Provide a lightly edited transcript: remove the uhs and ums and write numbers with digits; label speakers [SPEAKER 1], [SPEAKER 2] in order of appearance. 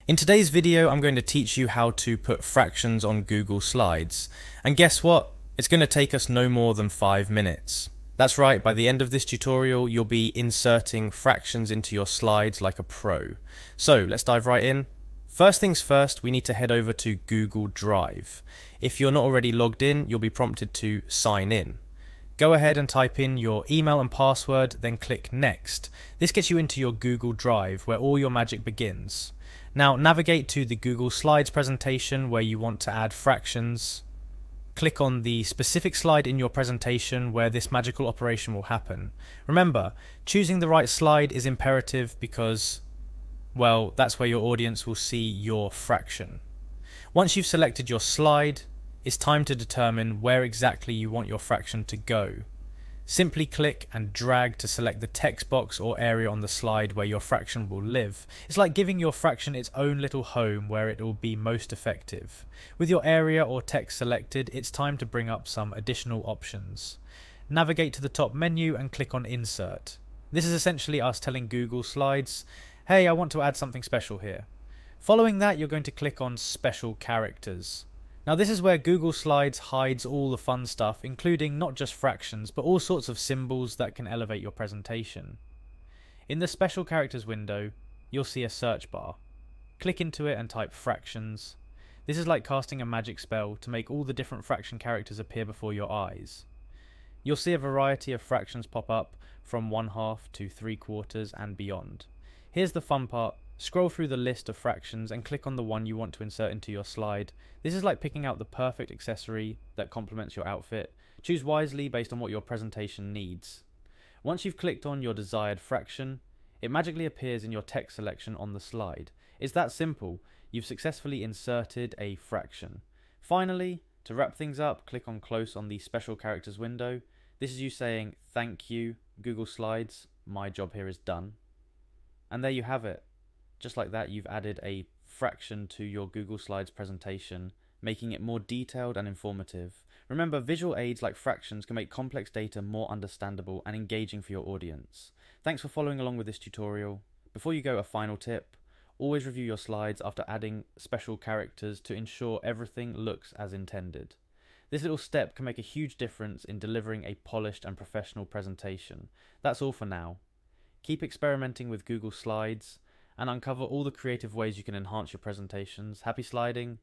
[SPEAKER 1] In today's video, I'm going to teach you how to put fractions on Google Slides. And guess what? It's going to take us no more than 5 minutes. That's right, by the end of this tutorial, you'll be inserting fractions into your slides like a pro. So let's dive right in. First things first, we need to head over to Google Drive. If you're not already logged in, you'll be prompted to sign in. Go ahead and type in your email and password, then click Next. This gets you into your Google Drive, where all your magic begins. Now navigate to the Google Slides presentation where you want to add fractions. Click on the specific slide in your presentation where this magical operation will happen. Remember, choosing the right slide is imperative because, well, that's where your audience will see your fraction. Once you've selected your slide, it's time to determine where exactly you want your fraction to go. Simply click and drag to select the text box or area on the slide where your fraction will live. It's like giving your fraction its own little home where it will be most effective. With your area or text selected, it's time to bring up some additional options. Navigate to the top menu and click on Insert. This is essentially us telling Google Slides, hey, I want to add something special here. Following that, you're going to click on Special Characters. Now this is where Google Slides hides all the fun stuff, including not just fractions, but all sorts of symbols that can elevate your presentation. In the Special Characters window, you'll see a search bar. Click into it and type fractions. This is like casting a magic spell to make all the different fraction characters appear before your eyes. You'll see a variety of fractions pop up, from 1/2 to 3/4 and beyond. Here's the fun part. Scroll through the list of fractions and click on the one you want to insert into your slide. This is like picking out the perfect accessory that complements your outfit. Choose wisely based on what your presentation needs. Once you've clicked on your desired fraction, it magically appears in your text selection on the slide. It's that simple. You've successfully inserted a fraction. Finally, to wrap things up, click on Close on the Special Characters window. This is you saying, thank you, Google Slides, my job here is done. And there you have it. Just like that, you've added a fraction to your Google Slides presentation, making it more detailed and informative. Remember, visual aids like fractions can make complex data more understandable and engaging for your audience. Thanks for following along with this tutorial. Before you go, a final tip. Always review your slides after adding special characters to ensure everything looks as intended. This little step can make a huge difference in delivering a polished and professional presentation. That's all for now. Keep experimenting with Google Slides and uncover all the creative ways you can enhance your presentations. Happy sliding,